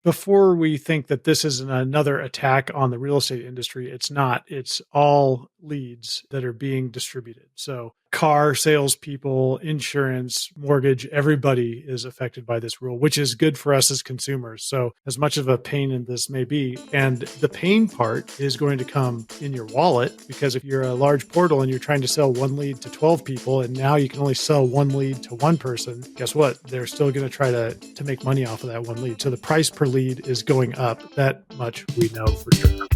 before we think that this is another attack on the real estate industry, it's not. It's all leads that are being distributed. So car salespeople, insurance, mortgage, everybody is affected by this rule, which is good for us as consumers. So as much of a pain in this may be, and the pain part is going to come in your wallet, because if you're a large portal and you're trying to sell one lead to 12 people, and now you can only sell one lead to one person, guess what? They're still going to try to make money off of that one lead. So the price per lead is going up. That much we know for sure.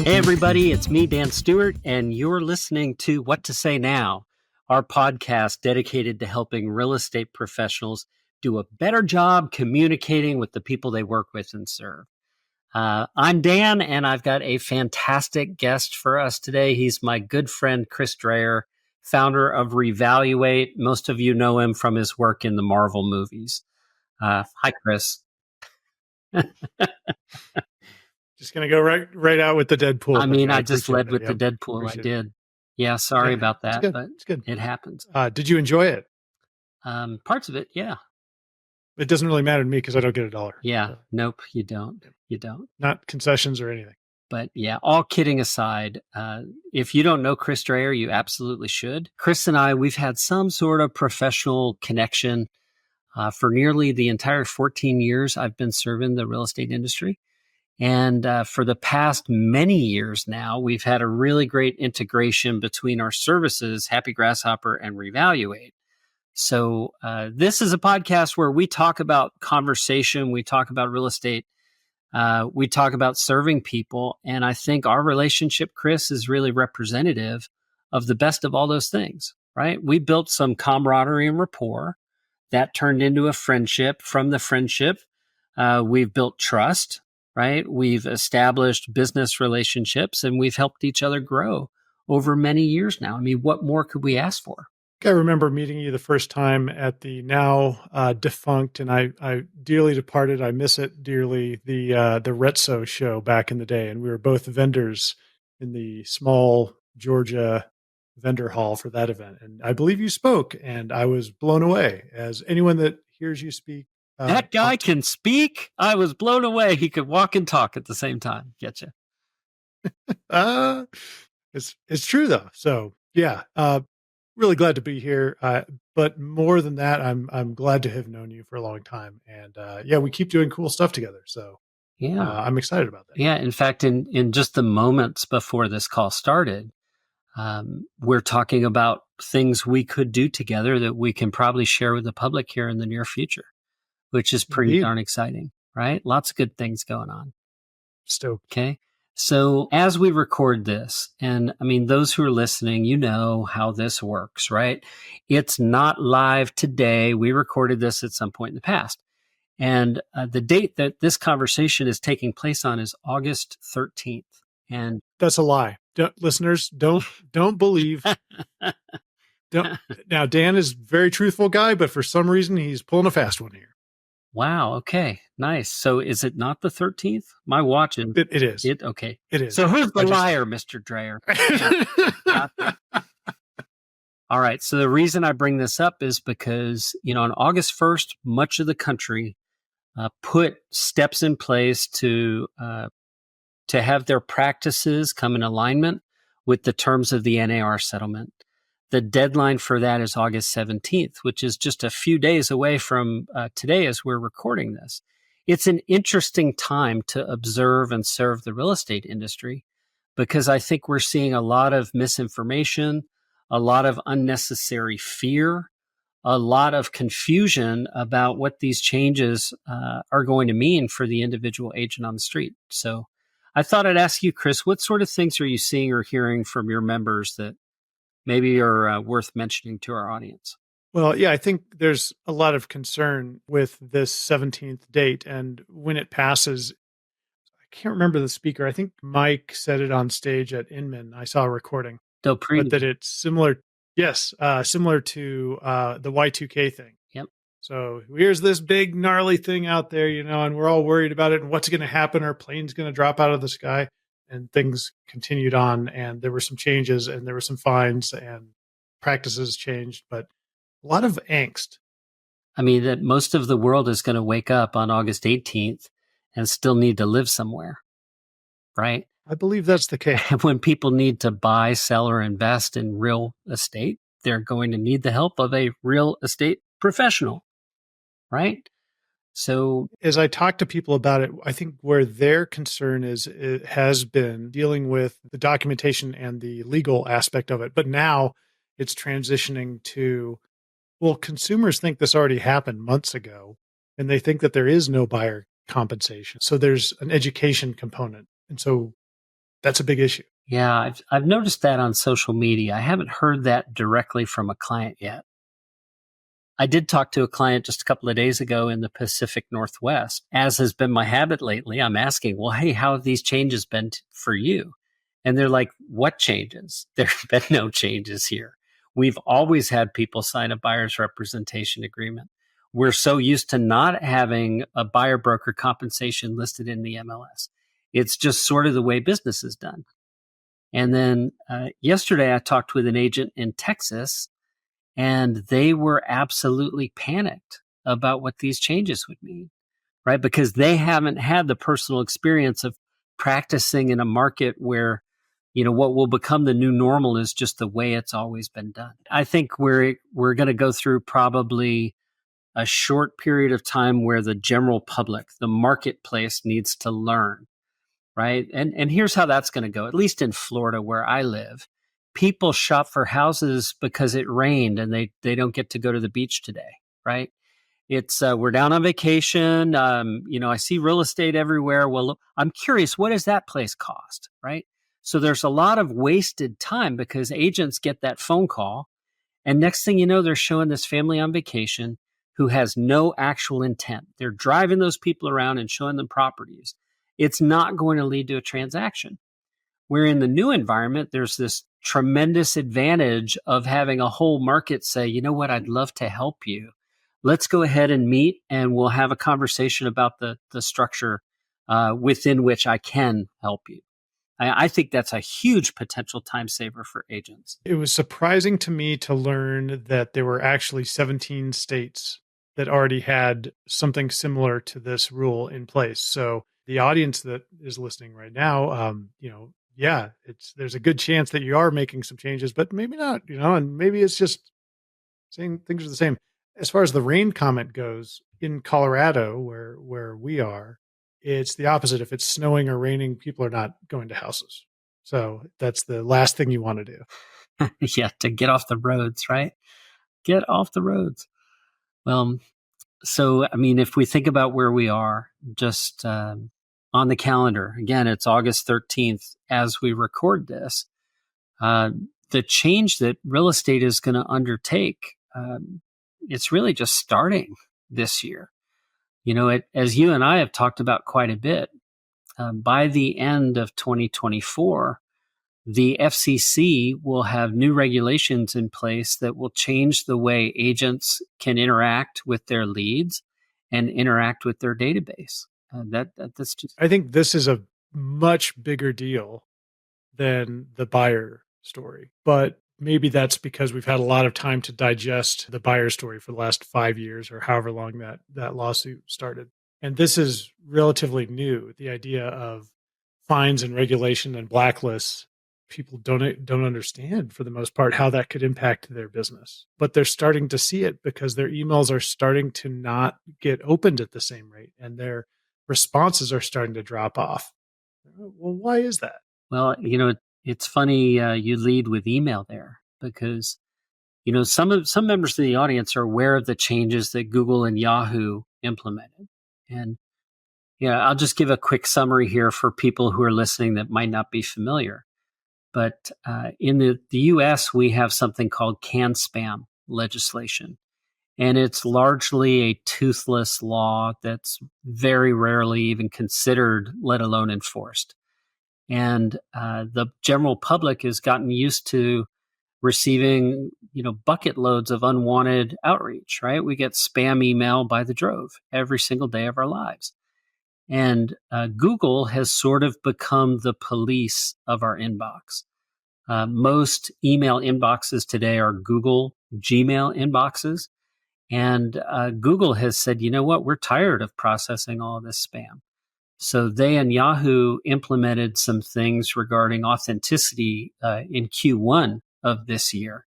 Hey everybody, it's me, Dan Stewart, and you're listening to What to Say Now, our podcast dedicated to helping real estate professionals do a better job communicating with the people they work with and serve. I'm Dan, and I've got a fantastic guest for us today. He's my good friend, Chris Drayer, founder of Revaluate. Most of you know him from his work in the Marvel movies. Hi, Chris. Just going to go right out with the Deadpool. I mean, I just led with the Deadpool. I did. Yeah, sorry about that, but it's good. It happens. Did you enjoy it? Parts of it, yeah. It doesn't really matter to me because I don't get $1. Yeah, so. Nope, you don't. You don't. Not concessions or anything. But yeah, all kidding aside, if you don't know Chris Drayer, you absolutely should. Chris and I, we've had some sort of professional connection for nearly the entire 14 years I've been serving the real estate industry. And for the past many years now, we've had a really great integration between our services, Happy Grasshopper and Revaluate. So this is a podcast where we talk about conversation, we talk about real estate, we talk about serving people. And I think our relationship, Chris, is really representative of the best of all those things, right? We built some camaraderie and rapport that turned into a friendship. From the friendship, we've built trust. Right? We've established business relationships and we've helped each other grow over many years now. I mean, what more could we ask for? I remember meeting you the first time at the now defunct, and I dearly departed. I miss it dearly. The Retso show back in the day, and we were both vendors in the small Georgia vendor hall for that event. And I believe you spoke, and I was blown away. As anyone that hears you speak. That guy can speak. I was blown away. He could walk and talk at the same time. Getcha. It's true though. So yeah, really glad to be here. But more than that, I'm glad to have known you for a long time. And yeah, we keep doing cool stuff together. So yeah, I'm excited about that. Yeah. In fact, in just the moments before this call started, we're talking about things we could do together that we can probably share with the public here in the near future, which is pretty darn exciting, right? Lots of good things going on. Stoked. Okay. So as we record this, and I mean, those who are listening, you know how this works, right? It's not live today. We recorded this at some point in the past. And the date that this conversation is taking place on is August 13th. And that's a lie. Listeners, don't believe. Now, Dan is a very truthful guy, but for some reason, he's pulling a fast one here. Wow. Okay. Nice. So is it not the 13th? My watch. It is. Okay. It is. So who's the liar, Mr. Drayer? All right. So the reason I bring this up is because, on August 1st, much of the country put steps in place to have their practices come in alignment with the terms of the NAR settlement. The deadline for that is August 17th, which is just a few days away from today as we're recording this. It's an interesting time to observe and serve the real estate industry because I think we're seeing a lot of misinformation, a lot of unnecessary fear, a lot of confusion about what these changes are going to mean for the individual agent on the street. So I thought I'd ask you, Chris, what sort of things are you seeing or hearing from your members that maybe are worth mentioning to our audience? Well, yeah, I think there's a lot of concern with this 17th date. And when it passes, I can't remember the speaker. I think Mike said it on stage at Inman. I saw a recording. But that it's similar. Yes, similar to the Y2K thing. Yep. So here's this big gnarly thing out there, and we're all worried about it. And what's going to happen? Our plane's going to drop out of the sky. And things continued on, and there were some changes, and there were some fines, and practices changed, but a lot of angst. I mean, that most of the world is going to wake up on August 18th and still need to live somewhere, right? I believe that's the case. And when people need to buy, sell, or invest in real estate, they're going to need the help of a real estate professional, right? So, As I talk to people about it, I think where their concern is, it has been dealing with the documentation and the legal aspect of it. But now it's transitioning to, well, consumers think this already happened months ago, and they think that there is no buyer compensation. So there's an education component. And so that's a big issue. yeah, I've noticed that on social media. I haven't heard that directly from a client yet. I did talk to a client just a couple of days ago in the Pacific Northwest. As has been my habit lately, I'm asking, well, hey, how have these changes been for you? And they're like, what changes? There have been no changes here. We've always had people sign a buyer's representation agreement. We're so used to not having a buyer broker compensation listed in the MLS. It's just sort of the way business is done. And then yesterday, I talked with an agent in Texas, and they were absolutely panicked about what these changes would mean, right? Because they haven't had the personal experience of practicing in a market where, what will become the new normal is just the way it's always been done. I think we're going to go through probably a short period of time where the general public, the marketplace, needs to learn, right? And here's how that's going to go. At least in Florida, where I live, people shop for houses because it rained and they don't get to go to the beach today, right? It's we're down on vacation. I see real estate everywhere. Well, look, I'm curious, what does that place cost, right? So there's a lot of wasted time because agents get that phone call, and next thing you know, they're showing this family on vacation who has no actual intent. They're driving those people around and showing them properties. It's not going to lead to a transaction. Where in the new environment, there's this tremendous advantage of having a whole market say, you know what, I'd love to help you. Let's go ahead and meet and we'll have a conversation about the structure within which I can help you. I think that's a huge potential time saver for agents. It was surprising to me to learn that there were actually 17 states that already had something similar to this rule in place. So the audience that is listening right now, yeah, there's a good chance that you are making some changes, but maybe not, and maybe it's just saying things are the same. As far as the rain comment goes, in Colorado, where we are, it's the opposite. If it's snowing or raining, people are not going to houses. So that's the last thing you want to do. Yeah, to get off the roads, right? Get off the roads. Well, so, I mean, if we think about where we are, just on the calendar, again, it's August 13th as we record this. The change that real estate is going to undertake, it's really just starting this year. As you and I have talked about quite a bit, by the end of 2024, the FCC will have new regulations in place that will change the way agents can interact with their leads and interact with their database. That's just. I think this is a much bigger deal than the buyer story, but maybe that's because we've had a lot of time to digest the buyer story for the last 5 years or however long that lawsuit started. And this is relatively new. The idea of fines and regulation and blacklists, people don't understand for the most part how that could impact their business. But they're starting to see it because their emails are starting to not get opened at the same rate and their responses are starting to drop off. Well, why is that? Well, it's funny you lead with email there because some members of the audience are aware of the changes that Google and Yahoo implemented. And I'll just give a quick summary here for people who are listening that might not be familiar. But in the US, we have something called CAN-SPAM legislation. And it's largely a toothless law that's very rarely even considered, let alone enforced. And the general public has gotten used to receiving, bucket loads of unwanted outreach, right? We get spam email by the drove every single day of our lives. And Google has sort of become the police of our inbox. Most email inboxes today are Google Gmail inboxes. And Google has said, you know what, we're tired of processing all of this spam. So they and Yahoo implemented some things regarding authenticity in Q1 of this year.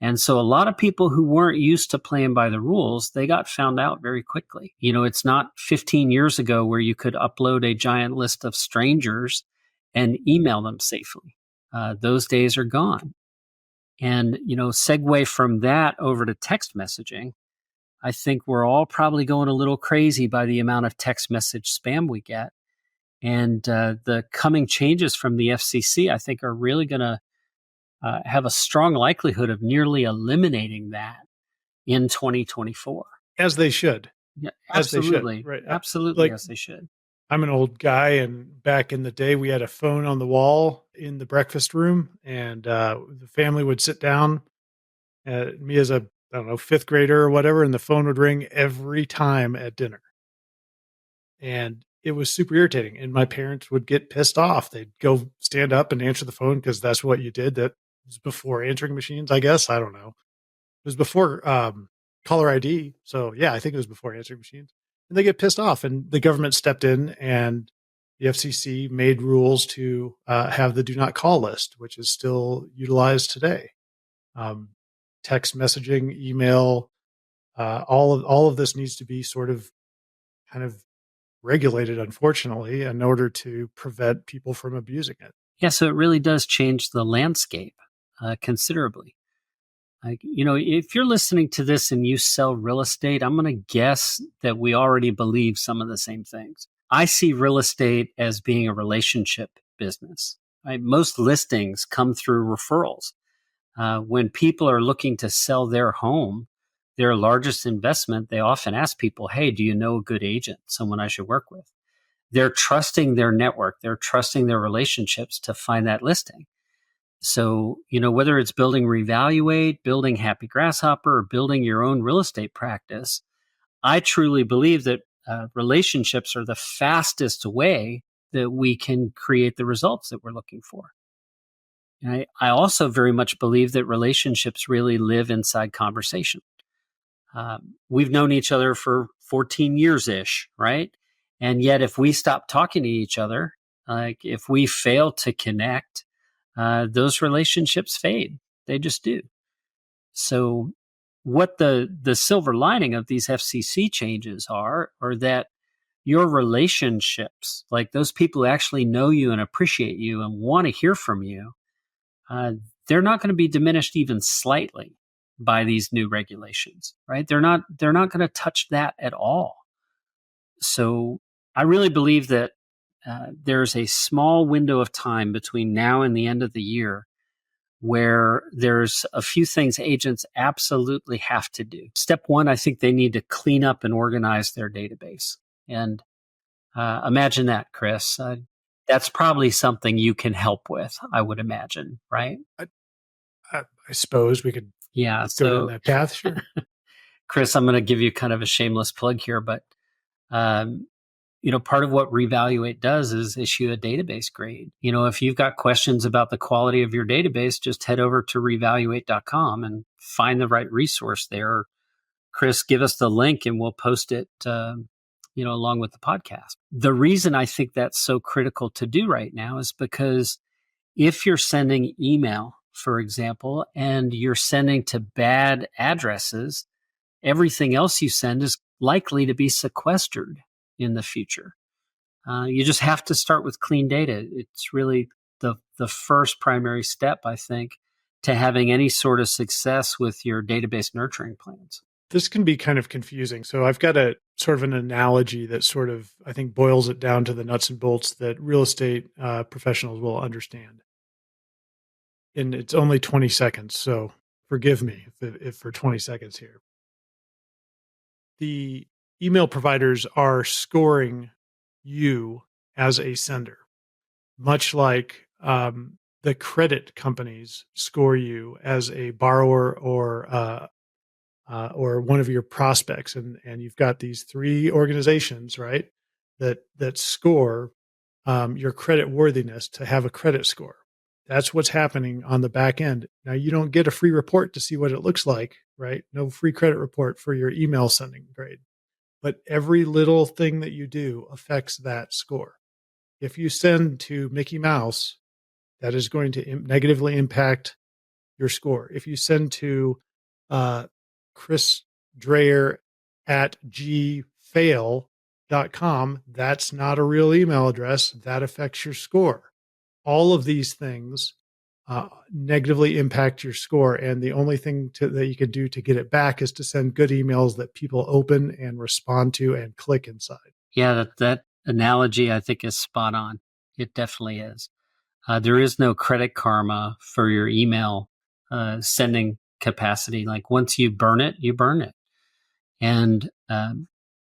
And so a lot of people who weren't used to playing by the rules, they got found out very quickly. You know, it's not 15 years ago where you could upload a giant list of strangers and email them safely. Those days are gone. And, you know, segue from that over to text messaging. I think we're all probably going a little crazy by the amount of text message spam we get. And the coming changes from the FCC, I think, are really going to have a strong likelihood of nearly eliminating that in 2024. As they should. Yeah, As they should, absolutely. right? Absolutely, as they should. I'm an old guy, and back in the day, we had a phone on the wall in the breakfast room, and the family would sit down. Me as a, I don't know, fifth grader or whatever, and the phone would ring every time at dinner. And it was super irritating. And my parents would get pissed off. They'd go stand up and answer the phone because that's what you did. That was before answering machines, I guess. I don't know. It was before caller ID. So yeah, I think it was before answering machines. And they get pissed off, and the government stepped in, and the FCC made rules to have the do not call list, which is still utilized today. Text messaging, email, all of this needs to be sort of kind of regulated, unfortunately, in order to prevent people from abusing it. Yeah, so it really does change the landscape considerably. Like, you know, if you're listening to this and you sell real estate, I'm going to guess that we already believe some of the same things. I see real estate as being a relationship business. Right? Most listings come through referrals. When people are looking to sell their home, their largest investment, they often ask people, hey, do you know a good agent, someone I should work with? They're trusting their network. They're trusting their relationships to find that listing. So, you know, whether it's building Revaluate, building Happy Grasshopper, or building your own real estate practice, I truly believe that relationships are the fastest way that we can create the results that we're looking for. And I also very much believe that relationships really live inside conversation. We've known each other for 14 years-ish, right? And yet if we stop talking to each other, like if we fail to connect, those relationships fade. They just do. So what the silver lining of these FCC changes are that your relationships, like those people who actually know you and appreciate you and want to hear from you, they're not going to be diminished even slightly by these new regulations, right? They're not going to touch that at all. So I really believe that there's a small window of time between now and the end of the year where there's a few things agents absolutely have to do. Step one, I think they need to clean up and organize their database. And imagine that, Chris. That's probably something you can help with, I would imagine, right? I suppose we could go down that path. Sure. Chris, I'm going to give you kind of a shameless plug here, but you know, part of what Revaluate does is issue a database grade. You know, if you've got questions about the quality of your database, just head over to revaluate.com and find the right resource there. Chris, give us the link and we'll post it, you know, along with the podcast. The reason I think that's so critical to do right now is because if you're sending email, for example, and you're sending to bad addresses, everything else you send is likely to be sequestered in the future. You just have to start with clean data. It's really the first primary step, I think, to having any sort of success with your database nurturing plans. This can be kind of confusing. So I've got a sort of an analogy that sort of, I think, boils it down to the nuts and bolts that real estate professionals will understand. And it's only 20 seconds, so forgive me if for 20 seconds here. The email providers are scoring you as a sender, much like the credit companies score you as a borrower or one of your prospects, and you've got these three organizations, right, that score your credit worthiness to have a credit score. That's what's happening on the back end. Now, you don't get a free report to see what it looks like, right? No free credit report for your email sending grade. But every little thing that you do affects that score. If you send to Mickey Mouse, that is going to negatively impact your score. If you send to Chris Drayer at gfail.com, that's not a real email address. That affects your score. All of these things negatively impact your score. And the only thing that you can do to get it back is to send good emails that people open and respond to and click inside. Yeah, that analogy I think is spot on. It definitely is. There is no credit karma for your email sending capacity. Like once you burn it, you burn it. And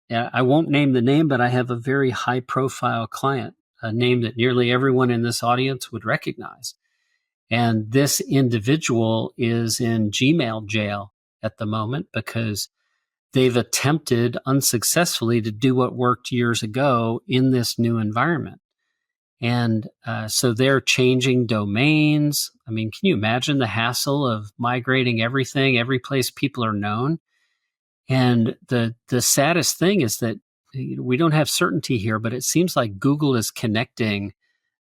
I won't name the name, but I have a very high profile client, a name that nearly everyone in this audience would recognize. And this individual is in Gmail jail at the moment because they've attempted unsuccessfully to do what worked years ago in this new environment. And so they're changing domains. I mean, can you imagine the hassle of migrating everything, every place people are known? And the saddest thing is that we don't have certainty here, but it seems like Google is connecting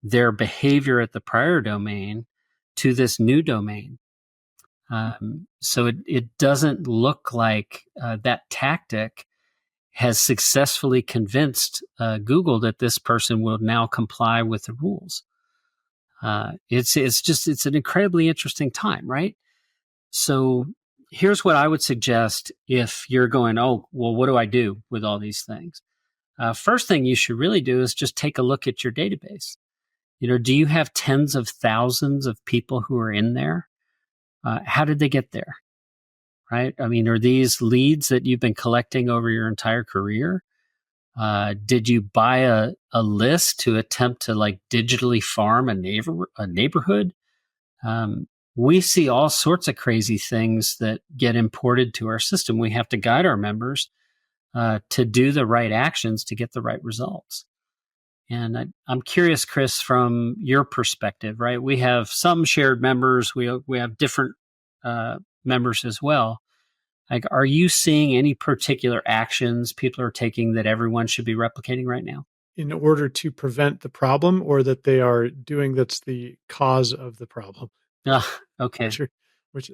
their behavior at the prior domain to this new domain. So it doesn't look like that tactic has successfully convinced Google that this person will now comply with the rules. It's an incredibly interesting time, right? So here's what I would suggest if you're going, oh, well, what do I do with all these things? First thing you should really do is just take a look at your database. Do you have tens of thousands of people who are in there? How did they get there? Right? I mean, are these leads that you've been collecting over your entire career? Did you buy a list to attempt to like digitally farm a neighborhood? We see all sorts of crazy things that get imported to our system. We have to guide our members to do the right actions to get the right results. And I'm curious, Chris, from your perspective, right? We have some shared members. We have different members as well. Like, are you seeing any particular actions people are taking that everyone should be replicating right now? In order to prevent the problem, or that they are doing that's the cause of the problem? Okay.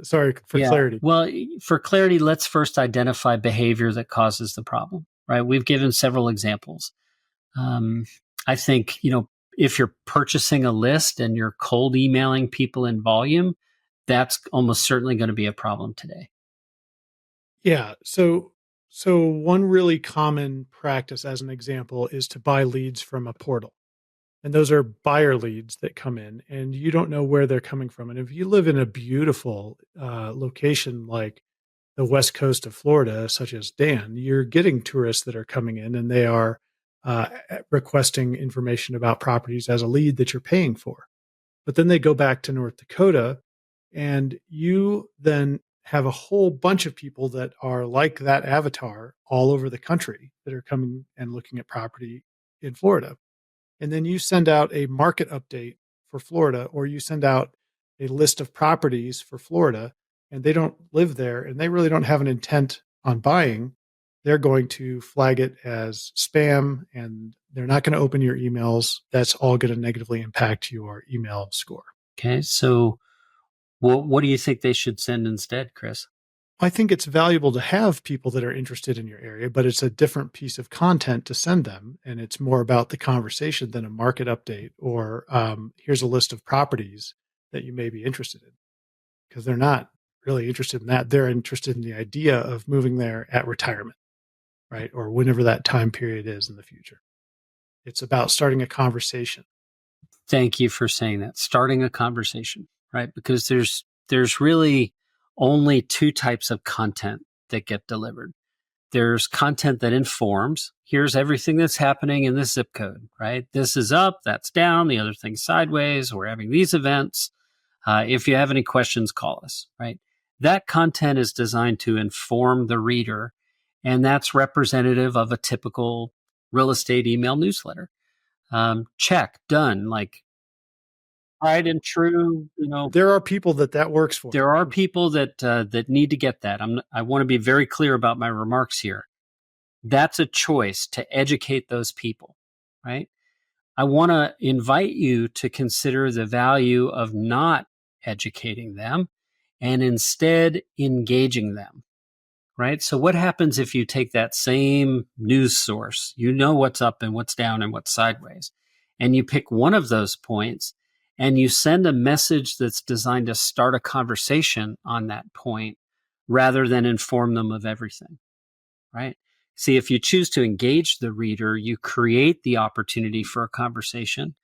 Sorry for clarity. Well, for clarity, let's first identify behavior that causes the problem, right? We've given several examples. I think, if you're purchasing a list and you're cold emailing people in volume, that's almost certainly going to be a problem today. Yeah. So one really common practice, as an example, is to buy leads from a portal. And those are buyer leads that come in, and you don't know where they're coming from. And if you live in a beautiful location like the west coast of Florida, such as Dan, you're getting tourists that are coming in, and they are requesting information about properties as a lead that you're paying for. But then they go back to North Dakota, and you then have a whole bunch of people that are like that avatar all over the country that are coming and looking at property in Florida. And then you send out a market update for Florida, or you send out a list of properties for Florida, and they don't live there and they really don't have an intent on buying. They're going to flag it as spam, and they're not going to open your emails. That's all going to negatively impact your email score. Okay. So what do you think they should send instead, Chris? I think it's valuable to have people that are interested in your area, but it's a different piece of content to send them. And it's more about the conversation than a market update or here's a list of properties that you may be interested in, because they're not really interested in that. They're interested in the idea of moving there at retirement, right? Or whenever that time period is in the future. It's about starting a conversation. Thank you for saying that. Starting a conversation, right? Because there's really only two types of content that get delivered. There's content that informs. Here's everything that's happening in this zip code, right? This is up, that's down, the other thing's sideways. We're having these events. If you have any questions, call us, right? That content is designed to inform the reader, and that's representative of a typical real estate email newsletter. Check, done. Like, tried and true, There are people that works for. there are people that need to get that. I want to be very clear about my remarks here. That's a choice to educate those people, right? I want to invite you to consider the value of not educating them and instead engaging them, right? So what happens if you take that same news source, you know what's up and what's down and what's sideways, and you pick one of those points and you send a message that's designed to start a conversation on that point rather than inform them of everything, right? See, if you choose to engage the reader, you create the opportunity for a conversation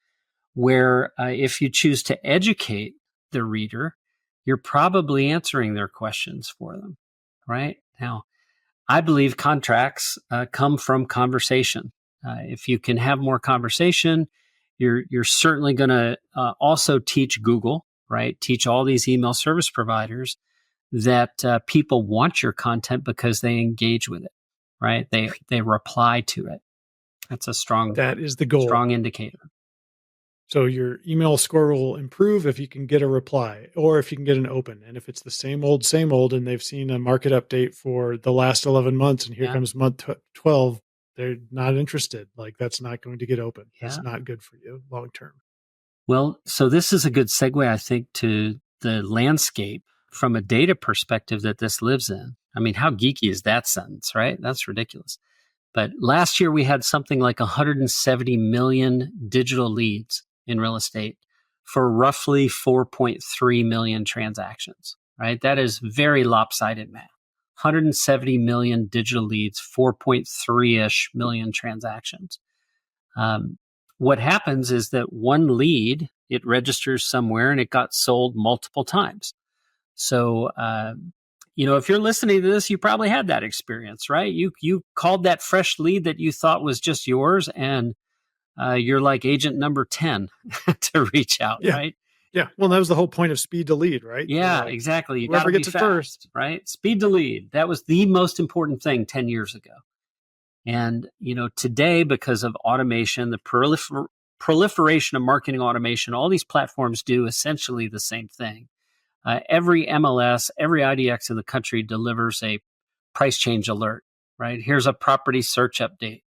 where if you choose to educate the reader, you're probably answering their questions for them, right? Now, I believe contracts come from conversation. If you can have more conversation, you're certainly going to also teach Google, right? Teach all these email service providers that people want your content because they engage with it, right? They reply to it. That's a That is the goal. strong indicator. So your email score will improve if you can get a reply or if you can get an open. And if it's the same old, and they've seen a market update for the last 11 months and here comes month 12, they're not interested. Like that's not going to get open. Yeah. It's not good for you long term. Well, so this is a good segue, I think, to the landscape from a data perspective that this lives in. I mean, how geeky is that sentence, right? That's ridiculous. But last year we had something like 170 million digital leads in real estate for roughly 4.3 million transactions, right? That is very lopsided math. 170 million digital leads, 4.3-ish million transactions. What happens is that one lead, it registers somewhere and it got sold multiple times. So, if you're listening to this, you probably had that experience, right? You called that fresh lead that you thought was just yours, and you're like agent number 10 to reach out, right? Yeah. Well, that was the whole point of spead to lead, right? Yeah, exactly. You got to whoever be gets it fast, first. right? Speed to lead. That was the most important thing 10 years ago. And, today, because of automation, the proliferation of marketing automation, all these platforms do essentially the same thing. Every MLS, every IDX in the country delivers a price change alert, right? Here's a property search update.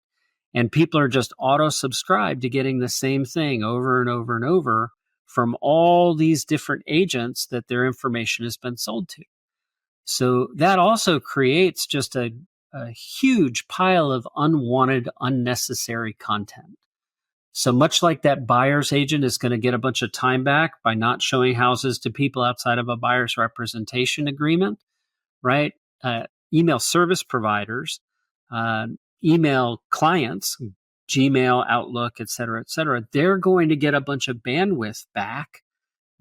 And people are just auto-subscribed to getting the same thing over and over and over from all these different agents that their information has been sold to. So that also creates just a huge pile of unwanted, unnecessary content. So much like that buyer's agent is going to get a bunch of time back by not showing houses to people outside of a buyer's representation agreement, right? Email service providers, email clients, Gmail, Outlook, et cetera, they're going to get a bunch of bandwidth back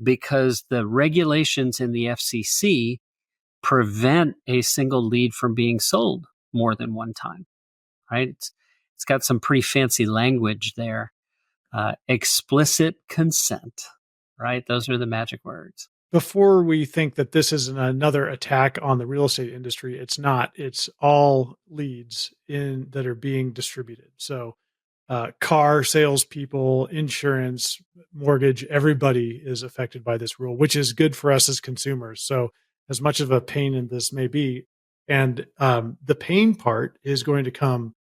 because the regulations in the FCC prevent a single lead from being sold more than one time, right? It's got some pretty fancy language there. Explicit consent, right? Those are the magic words. Before we think that this is another attack on the real estate industry, it's not. It's all leads that are being distributed. So car salespeople, insurance, mortgage, everybody is affected by this rule, which is good for us as consumers. So as much of a pain in this may be, and the pain part is going to come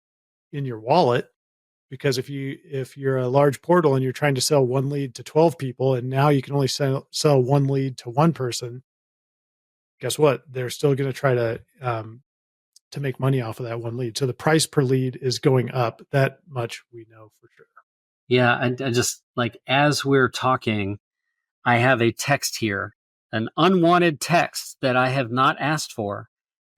in your wallet. Because if you're a large portal and you're trying to sell one lead to 12 people and now you can only sell one lead to one person, guess what? They're still going to try to make money off of that one lead. So the price per lead is going up. That much we know for sure. Yeah, I just like as we're talking, I have a text here, an unwanted text that I have not asked for.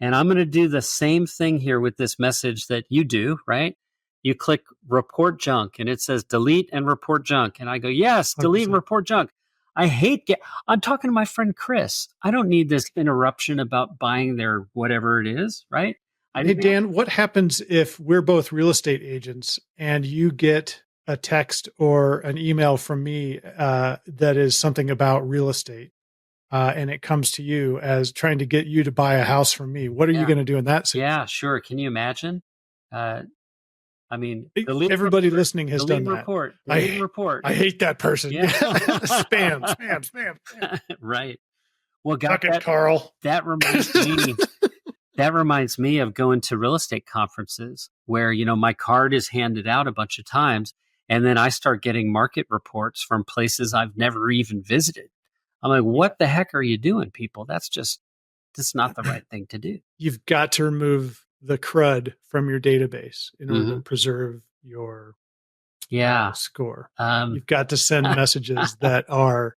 And I'm going to do the same thing here with this message that you do, right? You click report junk and it says delete and report junk. And I go, yes, delete 100%. and report junk. I'm talking to my friend Chris. I don't need this interruption about buying their whatever it is, right? Hey, Dan, what happens if we're both real estate agents and you get a text or an email from me that is something about real estate and it comes to you as trying to get you to buy a house from me? What are you going to do in that situation? Yeah, sure. Can you imagine? I mean, Everybody listening has done delete that. report, delete report. I hate that person. Yeah. Spam. Right. Well, Suck it, Carl. that reminds me. That reminds me of going to real estate conferences where, my card is handed out a bunch of times. And then I start getting market reports from places I've never even visited. I'm like, what the heck are you doing, people? That's not the right thing to do. You've got to remove the crud from your database in order to preserve your score. You've got to send messages that are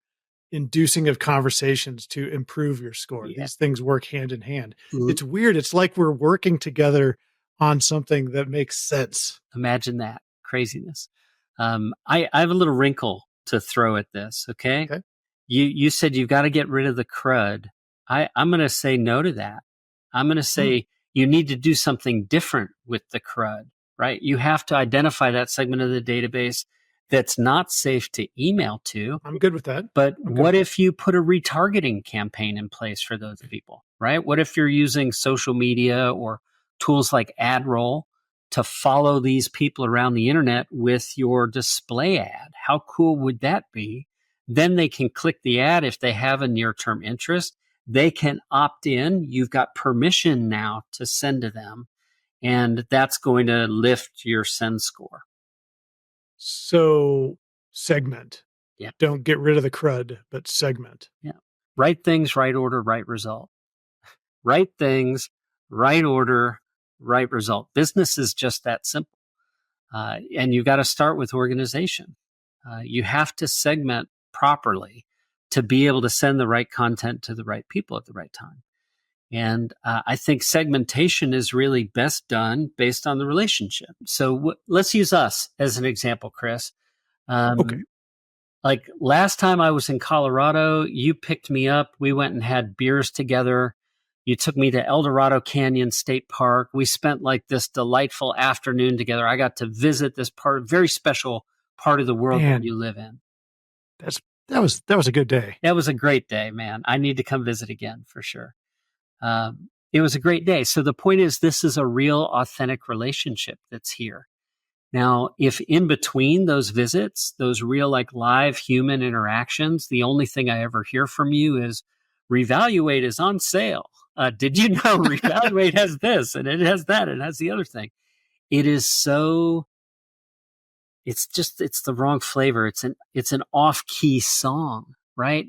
inducing of conversations to improve your score. Yeah. These things work hand in hand. It's weird. It's like we're working together on something that makes sense. Imagine that craziness. I have a little wrinkle to throw at this. Okay. You said you've got to get rid of the crud. I'm going to say no to that. I'm going to say you need to do something different with the crud, right? You have to identify that segment of the database that's not safe to email to. I'm good with that. But what if you put a retargeting campaign in place for those people, right? What if you're using social media or tools like AdRoll to follow these people around the internet with your display ad? How cool would that be? Then they can click the ad if they have a near-term interest. They can opt in. You've got permission now to send to them, and that's going to lift your send score. So segment. Yeah. Don't get rid of the crud, but segment. Yeah. Right things, right order, right result. Right things, right order, right result. Business is just that simple. And you've got to start with organization. You have to segment properly to be able to send the right content to the right people at the right time. And I think segmentation is really best done based on the relationship. So let's use us as an example, Chris. Okay. Like last time I was in Colorado, you picked me up. We went and had beers together. You took me to El Dorado Canyon State Park. We spent like this delightful afternoon together. I got to visit this very special part of the world that you live in. That was a good day. That was a great day, man. I need to come visit again for sure. It was a great day. So the point is, this is a real authentic relationship that's here. Now, if in between those visits, those real like live human interactions, the only thing I ever hear from you is Revaluate is on sale. Did you know Revaluate has this and it has that and it has the other thing? It is so, it's the wrong flavor. It's an off-key song, right?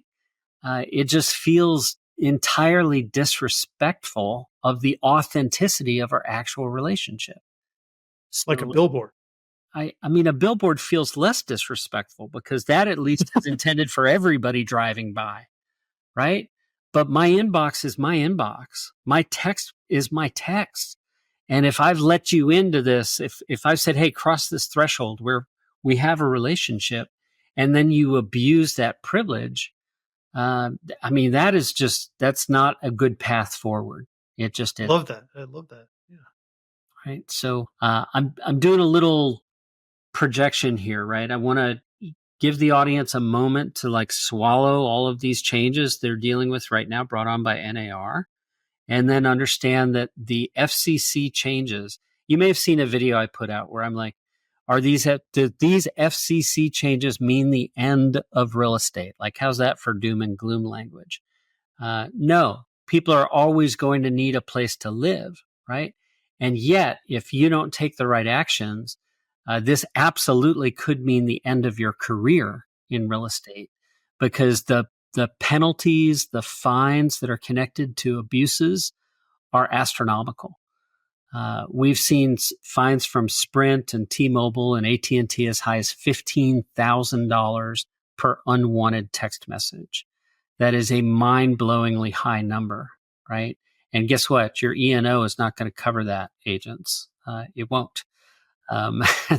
It just feels entirely disrespectful of the authenticity of our actual relationship. So, like a billboard. I mean, a billboard feels less disrespectful because that at least is intended for everybody driving by, right? But my inbox is my inbox. My text is my text. And if I've let you into this, if I've said, hey, cross this threshold where we have a relationship, and then you abuse that privilege, I mean, that's not a good path forward. It just is. I love that. Yeah. Right. So I'm doing a little projection here, right? I want to give the audience a moment to like swallow all of these changes they're dealing with right now brought on by NAR, and then understand that the FCC changes. You may have seen a video I put out where I'm like, do these FCC changes mean the end of real estate? Like, how's that for doom and gloom language? No, people are always going to need a place to live, right? And yet, if you don't take the right actions, this absolutely could mean the end of your career in real estate, because the penalties, the fines that are connected to abuses are astronomical. We've seen fines from Sprint and T-Mobile and AT&T as high as $15,000 per unwanted text message. That is a mind-blowingly high number, right? And guess what? Your E&O is not going to cover that, agents. It won't.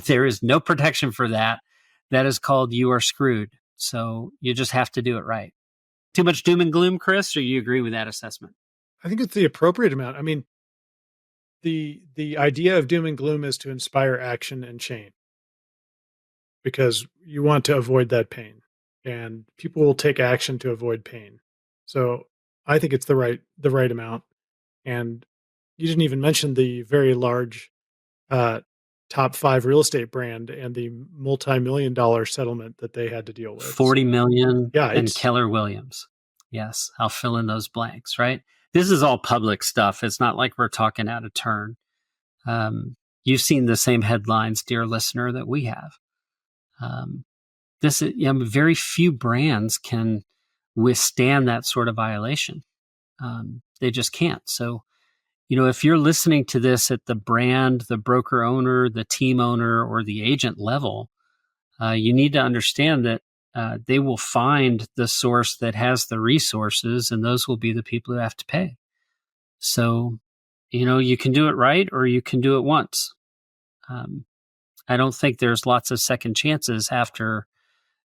There is no protection for that. That is called you are screwed. So you just have to do it right. Too much doom and gloom, Chris, or you agree with that assessment? I think it's the appropriate amount. I mean, the idea of doom and gloom is to inspire action and change, because you want to avoid that pain, and people will take action to avoid pain. So I think it's the right amount. And you didn't even mention the very large top 5 real estate brand and the multi-million-dollar settlement that they had to deal with. 40 million Yeah, and Keller Williams. Yes, I'll fill in those blanks, right? This is all public stuff. It's not like we're talking out of turn. You've seen the same headlines, dear listener, that we have. This is, very few brands can withstand that sort of violation. They just can't. So, if you're listening to this at the brand, the broker owner, the team owner, or the agent level, you need to understand that they will find the source that has the resources, and those will be the people who have to pay. So, you can do it right or you can do it once. I don't think there's lots of second chances after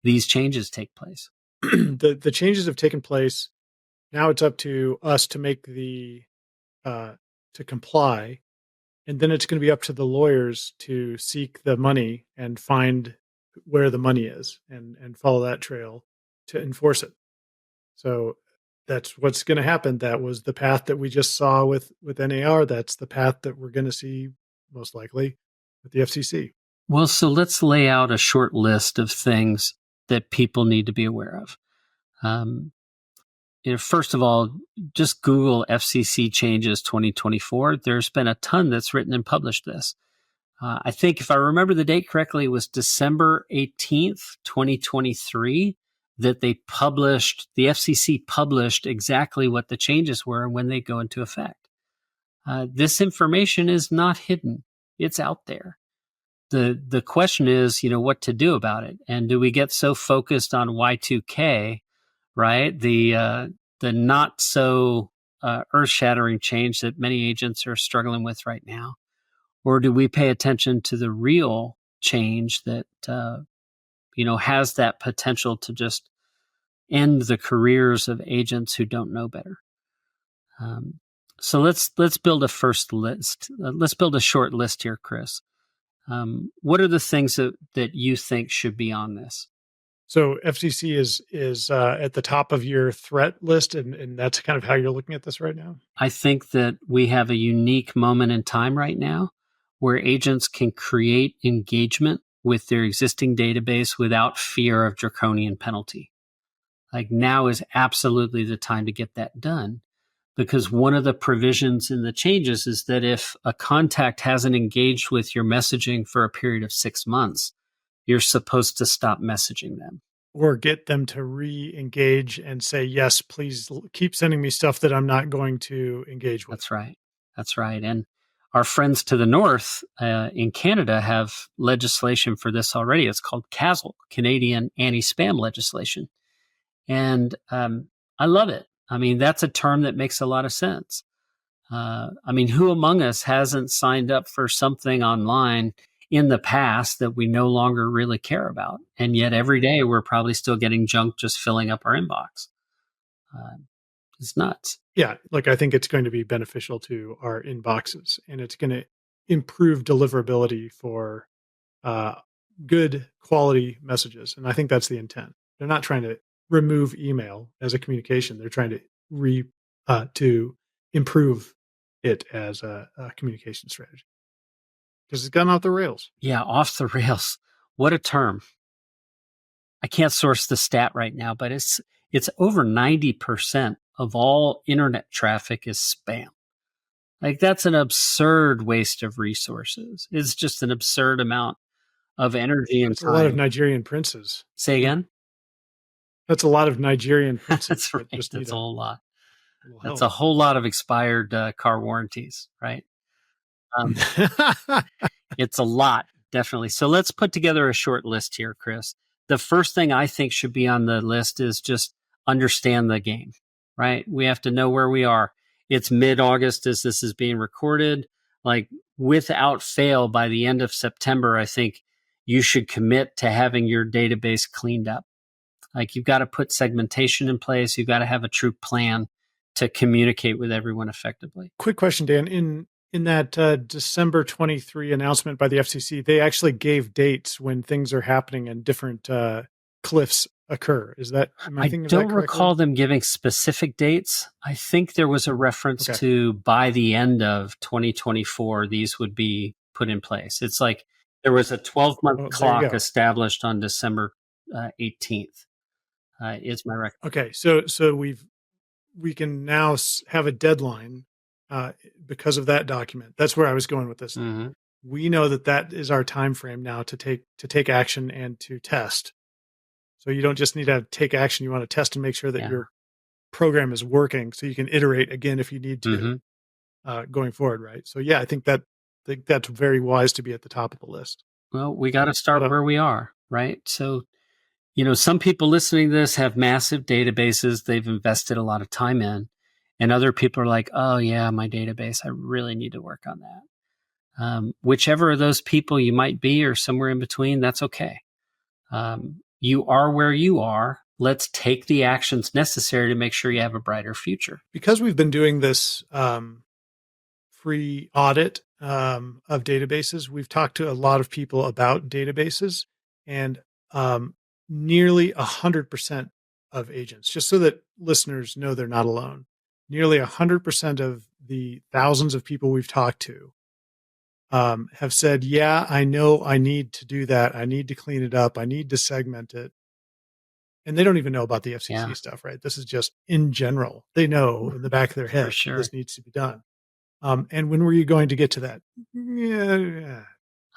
these changes take place. The changes have taken place. Now it's up to us to make to comply. And then it's going to be up to the lawyers to seek the money and find where the money is and follow that trail to enforce it. So that's what's going to happen. That was the path that we just saw with NAR. That's the path that we're going to see most likely with the FCC. Well, so let's lay out a short list of things that people need to be aware of. First of all, just Google FCC changes 2024. There's been a ton that's written and published this. I think if I remember the date correctly, it was December 18th, 2023, that the FCC published exactly what the changes were and when they go into effect. This information is not hidden. It's out there. The question is, what to do about it. And do we get so focused on Y2K, right? The not so earth-shattering change that many agents are struggling with right now? Or do we pay attention to the real change that, has that potential to just end the careers of agents who don't know better? So let's build a first list. Let's build a short list here, Chris. What are the things that you think should be on this? So FCC is at the top of your threat list, and that's kind of how you're looking at this right now? I think that we have a unique moment in time right now where agents can create engagement with their existing database without fear of draconian penalty. Like, now is absolutely the time to get that done, because one of the provisions in the changes is that if a contact hasn't engaged with your messaging for a period of 6 months, you're supposed to stop messaging them. Or get them to re-engage and say, yes, please keep sending me stuff that I'm not going to engage with. That's right. And our friends to the north in Canada have legislation for this already. It's called CASL, Canadian Anti-Spam Legislation. And I love it. I mean, that's a term that makes a lot of sense. Who among us hasn't signed up for something online in the past that we no longer really care about? And yet every day we're probably still getting junk just filling up our inbox. It's nuts. Yeah, I think it's going to be beneficial to our inboxes, and it's going to improve deliverability for good quality messages. And I think that's the intent. They're not trying to remove email as a communication. They're trying to improve it as a communication strategy, because it's gone off the rails. Yeah, off the rails. What a term. I can't source the stat right now, but it's over 90% of all internet traffic is spam. Like, that's an absurd waste of resources. It's just an absurd amount of energy and time. A lot of Nigerian princes. Say again? That's a lot of Nigerian princes. That's right. That's a whole lot. That's a whole lot of expired car warranties, right? It's a lot, definitely. So let's put together a short list here, Chris. The first thing I think should be on the list is just understand the game, right? We have to know where we are. It's mid-August as this is being recorded. Like, without fail, by the end of September, I think you should commit to having your database cleaned up. Like, you've got to put segmentation in place. You've got to have a true plan to communicate with everyone effectively. Quick question, Dan. In that December 23 announcement by the FCC, they actually gave dates when things are happening and different cliffs occur. Is that? I don't recall them giving specific dates. I think there was a reference to by the end of 2024, these would be put in place. It's like there was a 12-month Well, there you clock go. established on December 18th. Is my record. Okay, so we can now have a deadline because of that document. That's where I was going with this. Mm-hmm. We know that is our time frame now to take action and to test. So you don't just need to take action; you want to test and make sure that your program is working, so you can iterate again if you need to going forward. Right. So yeah, I think that's very wise to be at the top of the list. Well, we got to start where we are, right? So, some people listening to this have massive databases they've invested a lot of time in, and other people are like, oh yeah, my database, I really need to work on that. Whichever of those people you might be or somewhere in between, that's okay. You are where you are. Let's take the actions necessary to make sure you have a brighter future. Because we've been doing this free audit of databases, we've talked to a lot of people about databases, and nearly 100% of agents, just so that listeners know they're not alone, nearly 100% of the thousands of people we've talked to have said, yeah, I know I need to do that. I need to clean it up. I need to segment it. And they don't even know about the FCC stuff, right? This is just in general. They know in the back of their head this needs to be done. And when were you going to get to that? Yeah.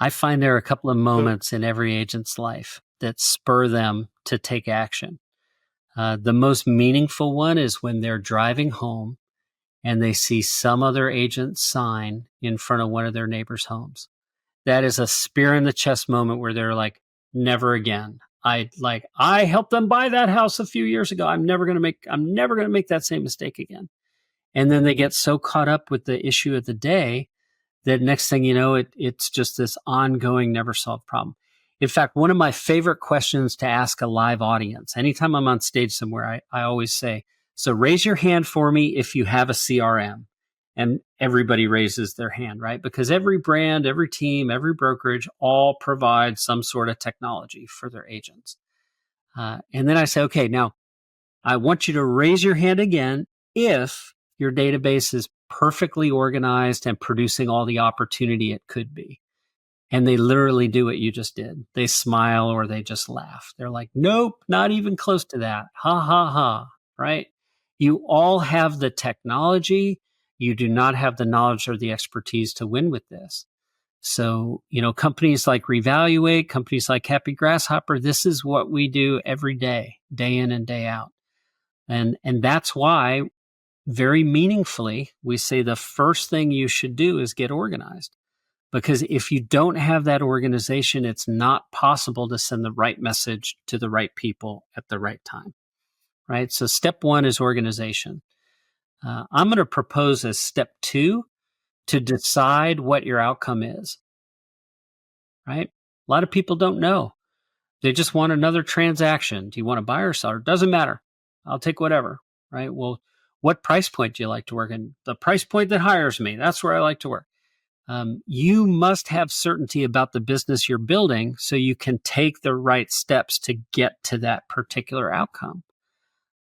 I find there are a couple of moments in every agent's life that spur them to take action. The most meaningful one is when they're driving home and they see some other agent's sign in front of one of their neighbors' homes. That is a spear in the chest moment where they're like, never again. I helped them buy that house a few years ago. I'm never going to make that same mistake again. And then they get so caught up with the issue of the day that next thing you know, it's just this ongoing, never solved problem. In fact, one of my favorite questions to ask a live audience, anytime I'm on stage somewhere, I always say, so raise your hand for me if you have a CRM. And everybody raises their hand, right? Because every brand, every team, every brokerage all provide some sort of technology for their agents. And then I say, okay, now I want you to raise your hand again if your database is perfectly organized and producing all the opportunity it could be. And they literally do what you just did. They smile or they just laugh. They're like, nope, not even close to that. Ha, ha, ha, right? You all have the technology. You do not have the knowledge or the expertise to win with this. So, companies like Revaluate, companies like Happy Grasshopper, this is what we do every day, day in and day out. And that's why, very meaningfully, we say the first thing you should do is get organized. Because if you don't have that organization, it's not possible to send the right message to the right people at the right time, right? So step one is organization. I'm going to propose as step two to decide what your outcome is, right? A lot of people don't know. They just want another transaction. Do you want to buy or sell? It doesn't matter. I'll take whatever, right? Well, what price point do you like to work in? The price point that hires me. That's where I like to work. You must have certainty about the business you're building so you can take the right steps to get to that particular outcome.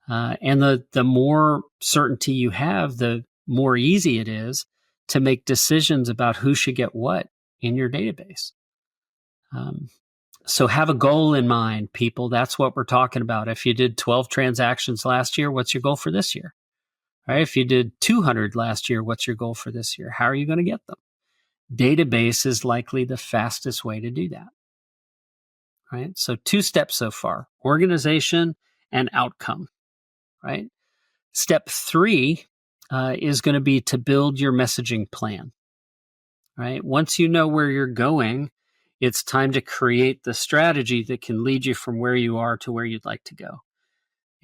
And the more certainty you have, the more easy it is to make decisions about who should get what in your database. So have a goal in mind, people. That's what we're talking about. If you did 12 transactions last year, what's your goal for this year? All right, if you did 200 last year, what's your goal for this year? How are you going to get them? Database is likely the fastest way to do that. Right? So 2 steps so far, organization and outcome, right? Step 3 is going to be to build your messaging plan, right? Once you know where you're going, it's time to create the strategy that can lead you from where you are to where you'd like to go.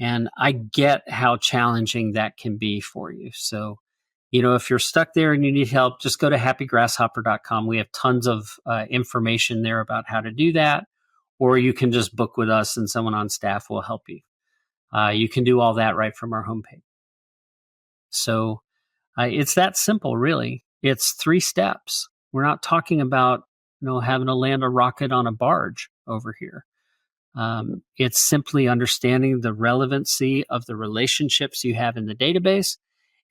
And I get how challenging that can be for you. So, if you're stuck there and you need help, just go to happygrasshopper.com. We have tons of information there about how to do that, or you can just book with us and someone on staff will help you. You can do all that right from our homepage. So it's that simple, really. It's 3 steps. We're not talking about, having to land a rocket on a barge over here. It's simply understanding the relevancy of the relationships you have in the database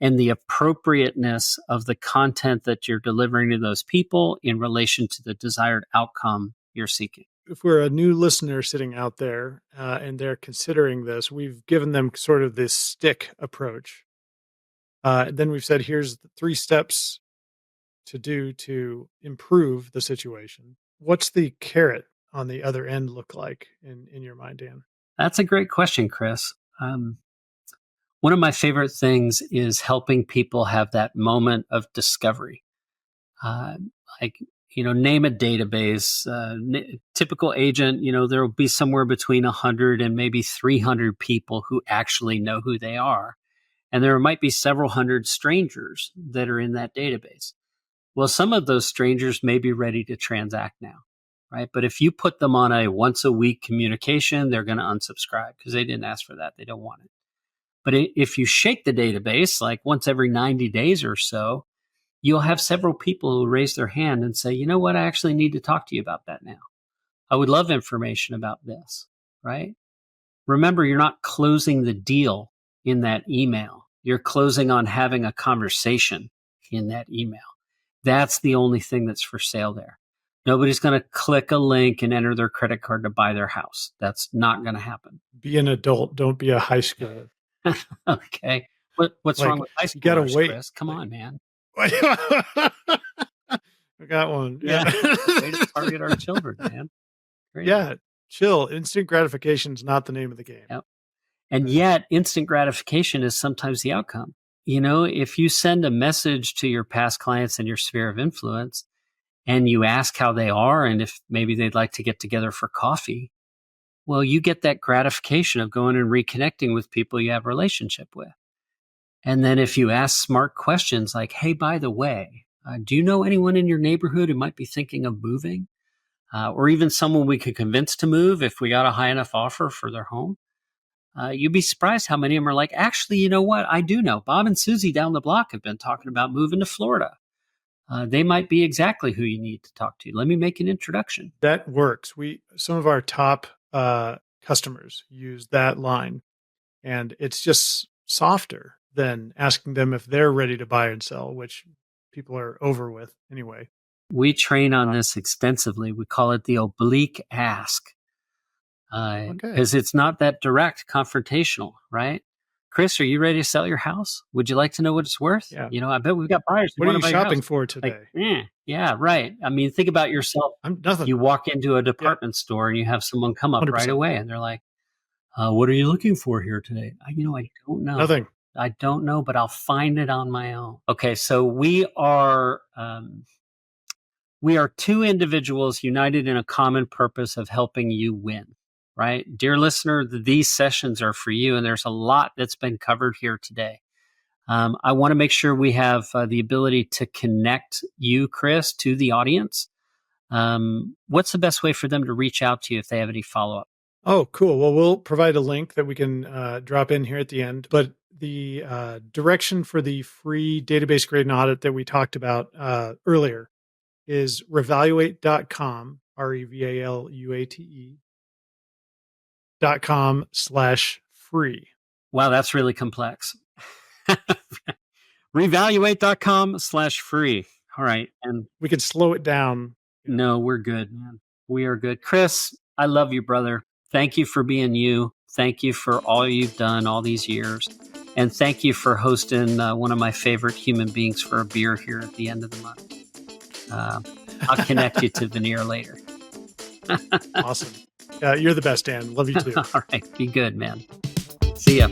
and the appropriateness of the content that you're delivering to those people in relation to the desired outcome you're seeking. If we're a new listener sitting out there and they're considering this, we've given them sort of this stick approach. Then we've said, here's the 3 steps to do to improve the situation. What's the carrot on the other end look like in your mind, Dan? That's a great question, Chris. One of my favorite things is helping people have that moment of discovery. Like, name a database, typical agent, there will be somewhere between 100 and maybe 300 people who actually know who they are. And there might be several hundred strangers that are in that database. Well, some of those strangers may be ready to transact now, right? But if you put them on a once a week communication, they're going to unsubscribe because they didn't ask for that. They don't want it. But if you shake the database, like once every 90 days or so, you'll have several people who raise their hand and say, you know what, I actually need to talk to you about that now. I would love information about this, right? Remember, you're not closing the deal in that email. You're closing on having a conversation in that email. That's the only thing that's for sale there. Nobody's going to click a link and enter their credit card to buy their house. That's not going to happen. Be an adult. Don't be a high schooler. Okay. What's wrong with high schoolers, you gotta wait. Chris? Come on, man. I got one. Yeah. Way to target our children, man. Great. Yeah. Chill. Instant gratification is not the name of the game. Yep. And yet instant gratification is sometimes the outcome. If you send a message to your past clients in your sphere of influence and you ask how they are and if maybe they'd like to get together for coffee, well, you get that gratification of going and reconnecting with people you have a relationship with. And then if you ask smart questions like, hey, by the way, do you know anyone in your neighborhood who might be thinking of moving? Or even someone we could convince to move if we got a high enough offer for their home? You'd be surprised how many of them are like, actually, you know what? I do know. Bob and Susie down the block have been talking about moving to Florida. They might be exactly who you need to talk to. Let me make an introduction. That works. Some of our top customers use that line, and it's just softer than asking them if they're ready to buy and sell, which people are over with anyway. We train on this extensively. We call it the oblique ask. Because it's not that direct confrontational, right? Chris, are you ready to sell your house? Would you like to know what it's worth? Yeah. I bet we've got buyers. What are you shopping for today? Yeah, right. I mean, think about yourself. Nothing. You walk into a department store and you have someone come up 100%. Right away and they're like, what are you looking for here today? I don't know. Nothing. I don't know, but I'll find it on my own. Okay, so we are 2 individuals united in a common purpose of helping you win. Right? Dear listener, these sessions are for you, and there's a lot that's been covered here today. I want to make sure we have the ability to connect you, Chris, to the audience. What's the best way for them to reach out to you if they have any follow-up? Oh, cool. Well, we'll provide a link that we can drop in here at the end. But the direction for the free database grade and audit that we talked about earlier is revaluate.com, revaluate.com/free. Wow, that's really complex. Revaluate.com/free. All right. And we could slow it down. No, we're good, man. We are good. Chris, I love you, brother. Thank you for being you. Thank you for all you've done all these years. And thank you for hosting one of my favorite human beings for a beer here at the end of the month. I'll connect you to Veneer later. Awesome. You're the best, Dan. Love you too. All right. Be good, man. See ya.